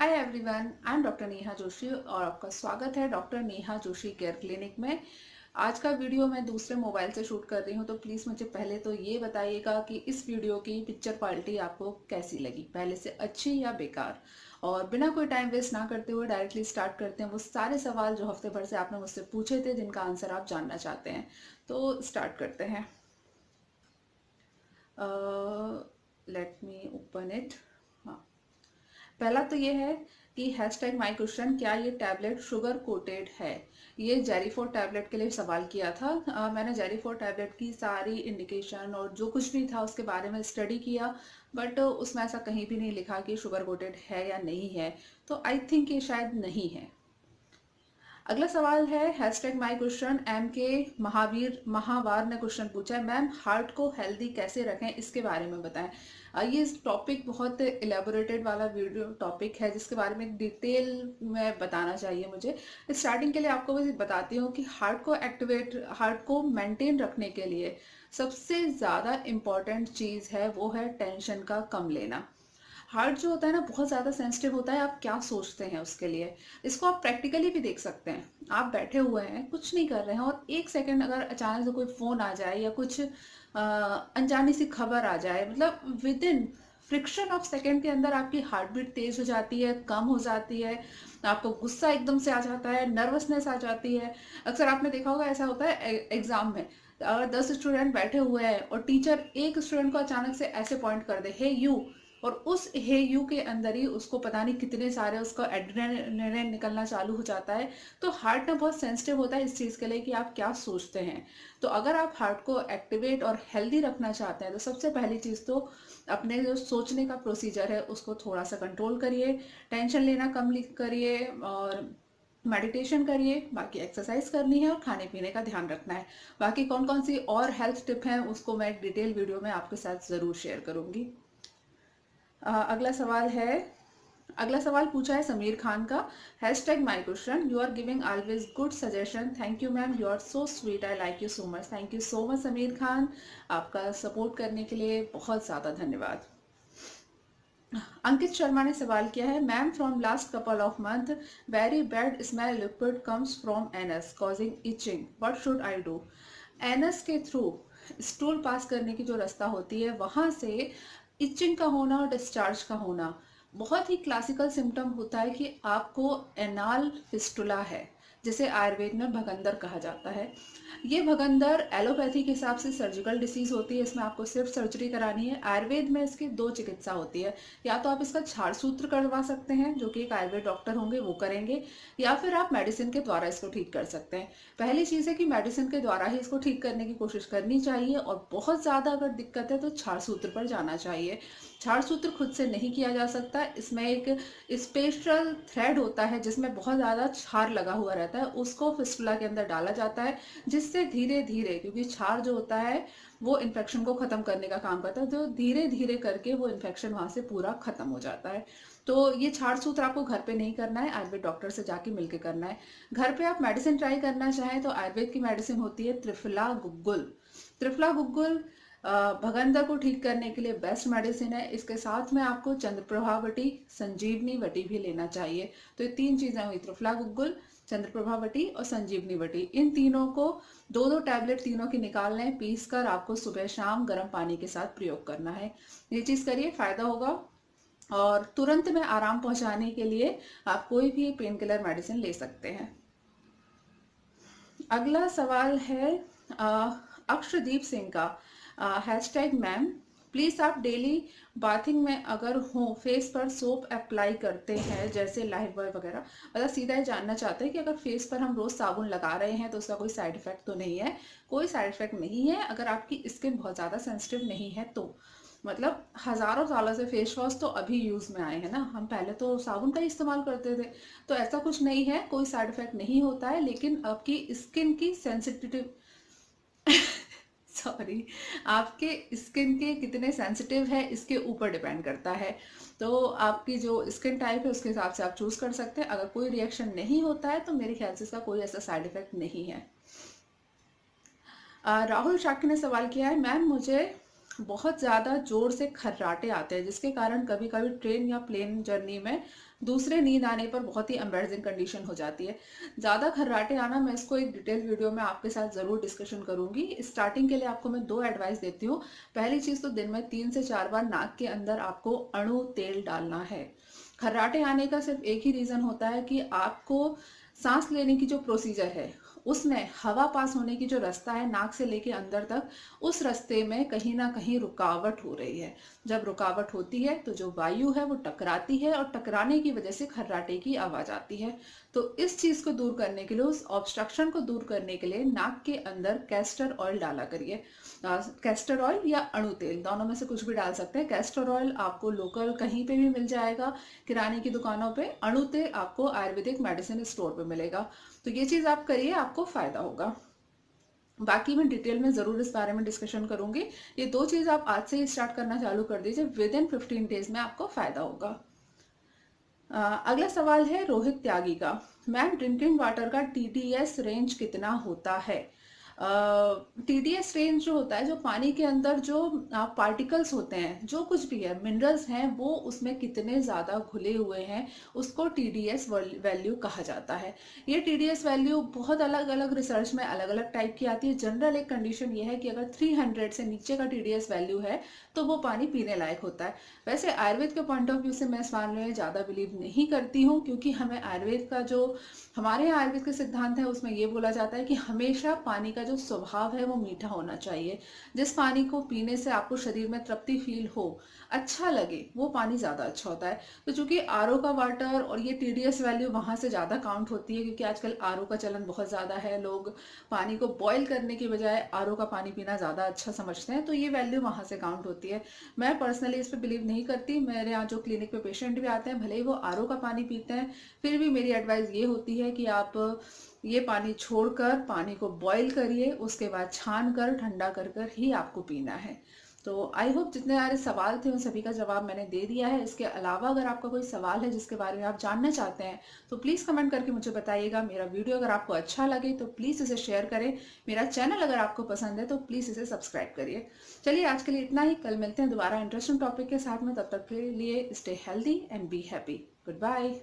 Hi everyone, I am doctor Neha Joshi और आपका स्वागत है doctor Neha Joshi care clinic में। आज का वीडियो मैं दूसरे मोबाइल से शूट कर रही हूँ, तो प्लीज़ मुझे पहले तो ये बताइएगा कि इस वीडियो की पिक्चर क्वालिटी आपको कैसी लगी, पहले से अच्छी या बेकार। और बिना कोई टाइम वेस्ट ना करते हुए डायरेक्टली स्टार्ट करते हैं वो सारे सवाल जो हफ्ते भर से आपने मुझसे पूछे थे, जिनका आंसर आप जानना चाहते हैं। तो स्टार्ट करते हैं। Let me open it. हाँ, पहला तो ये है कि हैशटैग माई क्वेश्चन, क्या ये टैबलेट शुगर कोटेड है? ये जेरीफोर टैबलेट के लिए सवाल किया था। मैंने जेरीफोर टैबलेट की सारी इंडिकेशन और जो कुछ भी था उसके बारे में स्टडी किया, बट उसमें ऐसा कहीं भी नहीं लिखा कि शुगर कोटेड है या नहीं है। तो आई थिंक ये शायद नहीं है। अगला सवाल है हैशटैग माई क्वेश्चन, एम के महावीर महावार ने क्वेश्चन पूछा है, मैम हार्ट को हेल्दी कैसे रखें, इसके बारे में बताएं। ये टॉपिक बहुत इलेबोरेटेड वाला वीडियो टॉपिक है, जिसके बारे में डिटेल में बताना चाहिए मुझे। स्टार्टिंग के लिए आपको बस बताती हूँ कि हार्ट को मेंटेन रखने के लिए सबसे ज़्यादा इम्पॉर्टेंट चीज़ है वो है टेंशन का कम लेना। हार्ट जो होता है ना, बहुत ज़्यादा सेंसिटिव होता है, आप क्या सोचते हैं उसके लिए। इसको आप प्रैक्टिकली भी देख सकते हैं। आप बैठे हुए हैं, कुछ नहीं कर रहे हैं, और एक सेकंड अगर अचानक से कोई फ़ोन आ जाए या कुछ अनजानी सी खबर आ जाए, मतलब with in friction of second के अंदर आपकी हार्ट बीट तेज हो जाती है, कम हो जाती है, आपको गुस्सा एकदम से आ जाता है, नर्वसनेस आ जाती है। अक्सर आपने देखा होगा ऐसा होता है एग्जाम में। अगर 10 स्टूडेंट बैठे हुए हैं और टीचर एक स्टूडेंट को अचानक से ऐसे पॉइंट कर दे, हे यू, और उस हे यू के अंदर ही उसको पता नहीं कितने सारे उसका एड्रेनलिन निकलना चालू हो जाता है। तो हार्ट ना बहुत सेंसिटिव होता है इस चीज़ के लिए कि आप क्या सोचते हैं। तो अगर आप हार्ट को एक्टिवेट और हेल्दी रखना चाहते हैं तो सबसे पहली चीज़ तो अपने जो सोचने का प्रोसीजर है उसको थोड़ा सा कंट्रोल करिए, टेंशन लेना कम करिए, और मेडिटेशन करिए, बाकी एक्सरसाइज करनी है और खाने पीने का ध्यान रखना है। बाकी कौन कौन सी और हेल्थ टिप हैं उसको मैं एक डिटेल वीडियो में आपके साथ ज़रूर शेयर करूंगी। अगला सवाल पूछा है समीर खान का। Hashtag my question, you are giving always good suggestion, thank you ma'am, you are so sweet, I like you so much. Thank you so much Sameer Khan, आपका सपोर्ट करने के लिए बहुत ज़्यादा धन्यवाद। अंकित शर्मा ने सवाल किया है, ma'am from last couple of month very bad smell liquid comes from anus causing itching, what should I do? Anus के थ्रू स्टूल पास करने की जो रास्ता होती है वहां से इचिंग का होना और डिस्चार्ज का होना बहुत ही क्लासिकल सिम्टम होता है कि आपको एनाल फिस्टुला है, जिसे आयुर्वेद में भगंदर कहा जाता है। ये भगंदर एलोपैथी के हिसाब से सर्जिकल डिसीज होती है, इसमें आपको सिर्फ सर्जरी करानी है। आयुर्वेद में इसकी दो चिकित्सा होती है, या तो आप इसका छाड़ सूत्र करवा सकते हैं, जो कि एक आयुर्वेद डॉक्टर होंगे वो करेंगे, या फिर आप मेडिसिन के द्वारा इसको ठीक कर सकते हैं। पहली चीज़ है कि मेडिसिन के द्वारा ही इसको ठीक करने की कोशिश करनी चाहिए, और बहुत ज़्यादा अगर दिक्कत है तो छाड़ सूत्र पर जाना चाहिए। छाड़ सूत्र खुद से नहीं किया जा सकता, इसमें एक स्पेशल थ्रेड होता है जिसमें बहुत ज़्यादा क्षार लगा हुआ रहता है, उसको फिस्टुला के अंदर डाला जाता है, जिससे धीरे धीरे, क्योंकि क्षार जो होता है वो इन्फेक्शन को खत्म करने का काम करता है, तो धीरे धीरे करके वो इन्फेक्शन वहां से पूरा खत्म हो जाता है। तो ये छाड़ सूत्र आपको घर पे नहीं करना है, आयुर्वेद डॉक्टर से जाके मिलके करना है। घर पे आप मेडिसिन ट्राई करना चाहें तो आयुर्वेद की मेडिसिन होती है त्रिफला गुग्गुल। त्रिफला गुग्गुल भगंदर को ठीक करने के लिए बेस्ट मेडिसिन है। इसके साथ में आपको चंद्रप्रभा वटी, संजीवनी वटी भी लेना चाहिए। तो ये तीन चीजें हुई, त्रिफला गुग्गुल, चंद्रप्रभा वटी और संजीवनी वटी। इन तीनों को दो दो टैबलेट तीनों की निकाल लें, पीस कर आपको सुबह शाम गर्म पानी के साथ प्रयोग करना है। ये चीज करिए, फायदा होगा। और तुरंत में आराम पहुंचाने के लिए आप कोई भी पेन किलर मेडिसिन ले सकते हैं। अगला सवाल है अक्षदीप सिंह का। हैशटैग मैम प्लीज आप डेली बाथिंग में अगर हो फेस पर सोप अप्लाई करते हैं जैसे लाइफ बॉय वगैरह, मतलब सीधा ही जानना चाहते हैं कि अगर फेस पर हम रोज साबुन लगा रहे हैं तो उसका कोई साइड इफेक्ट तो नहीं है। कोई साइड इफेक्ट नहीं है अगर आपकी स्किन बहुत ज्यादा सेंसिटिव नहीं है तो। मतलब हजारों सालों से फेस वॉश तो अभी यूज में आए हैं ना, हम पहले तो साबुन का ही इस्तेमाल करते थे। तो ऐसा कुछ नहीं है, कोई साइड इफेक्ट नहीं होता है, लेकिन आपकी स्किन की सेंसिटिव सॉरी, आपके स्किन के कितने सेंसिटिव है इसके ऊपर डिपेंड करता है। तो आपकी जो स्किन टाइप है उसके हिसाब से आप चूज कर सकते हैं। अगर कोई रिएक्शन नहीं होता है तो मेरे ख्याल से इसका कोई ऐसा साइड इफेक्ट नहीं है। राहुल शाक्य ने सवाल किया है, मैम मुझे बहुत ज़्यादा ज़ोर से खर्राटे आते हैं, जिसके कारण कभी कभी ट्रेन या प्लेन जर्नी में दूसरे नींद आने पर बहुत ही एम्बैरेसिंग कंडीशन हो जाती है। ज़्यादा खर्राटे आना, मैं इसको एक डिटेल वीडियो में आपके साथ ज़रूर डिस्कशन करूंगी। स्टार्टिंग के लिए आपको मैं 2 एडवाइस देती हूँ। पहली चीज़ तो दिन में 3 से 4 बार नाक के अंदर आपको अणु तेल डालना है। खर्राटे आने का सिर्फ एक ही रीज़न होता है कि आपको सांस लेने की जो प्रोसीजर है उसमें हवा पास होने की जो रास्ता है नाक से लेके अंदर तक, उस रास्ते में कहीं ना कहीं रुकावट हो रही है। जब रुकावट होती है तो जो वायु है वो टकराती है, और टकराने की वजह से खर्राटे की आवाज आती है। तो इस चीज को दूर करने के लिए, उस ऑब्स्ट्रक्शन को दूर करने के लिए नाक के अंदर कैस्टर ऑयल डाला करिए। कैस्टर ऑयल या अणु तेल, दोनों में से कुछ भी डाल सकते हैं। कैस्टर ऑयल आपको लोकल कहीं पे भी मिल जाएगा, किराने की दुकानों पे। अणु तेल आपको आयुर्वेदिक मेडिसिन स्टोर पे मिलेगा। तो ये चीज आप करिए, आपको फायदा होगा। बाकी मैं डिटेल में जरूर इस बारे में डिस्कशन करूंगी। ये 2 चीज आप आज से ही स्टार्ट करना चालू कर दीजिए, विद इन 15 डेज में आपको फायदा होगा। अगला सवाल है रोहित त्यागी का। मैम, ड्रिंकिंग वाटर का टीडीएस रेंज कितना होता है? टीडीएस रेंज जो होता है, जो पानी के अंदर जो पार्टिकल्स होते हैं, जो कुछ भी है, मिनरल्स हैं, वो उसमें कितने ज़्यादा घुले हुए हैं, उसको टीडीएस वैल्यू कहा जाता है। ये टीडीएस वैल्यू बहुत अलग अलग रिसर्च में अलग अलग टाइप की आती है। जनरल एक कंडीशन ये है कि अगर 300 से नीचे का टीडीएस वैल्यू है तो वो पानी पीने लायक होता है। वैसे आयुर्वेद के पॉइंट ऑफ व्यू से मैं इस मामले में ज़्यादा बिलीव नहीं करती हूँ, क्योंकि हमें आयुर्वेद का जो, हमारे यहाँ आयुर्वेद के सिद्धांत है उसमें ये बोला जाता है कि हमेशा पानी का जो स्वभाव है वो मीठा होना चाहिए। जिस पानी को पीने से आपको शरीर में तृप्ति फील हो, अच्छा लगे, वो पानी ज़्यादा अच्छा होता है। तो चूंकि आरओ का वाटर और ये टीडीएस वैल्यू वहाँ से ज़्यादा काउंट होती है, क्योंकि आजकल आरओ का चलन बहुत ज़्यादा है। लोग पानी को बॉयल करने की बजाय आरओ का पानी पीना ज़्यादा अच्छा समझते हैं, तो ये वैल्यू वहाँ से काउंट होती है। मैं पर्सनली इस पर बिलीव नहीं करती। मेरे यहाँ जो क्लिनिक पे पेशेंट भी आते हैं, भले ही वो आरओ का पानी पीते हैं, फिर भी मेरी एडवाइस ये होती है कि आप ये पानी छोड़कर पानी को बॉईल करिए, उसके बाद छान कर ठंडा कर कर ही आपको पीना है। तो आई होप जितने सारे सवाल थे उन सभी का जवाब मैंने दे दिया है। इसके अलावा अगर आपका कोई सवाल है जिसके बारे में आप जानना चाहते हैं तो प्लीज़ कमेंट करके मुझे बताइएगा। मेरा वीडियो अगर आपको अच्छा लगे तो प्लीज़ इसे शेयर करें। मेरा चैनल अगर आपको पसंद है तो प्लीज़ इसे सब्सक्राइब करिए। चलिए, आज के लिए इतना ही। कल मिलते हैं दोबारा इंटरेस्टिंग टॉपिक के साथ में। तब तक के लिए stay healthy and be happy. Good bye.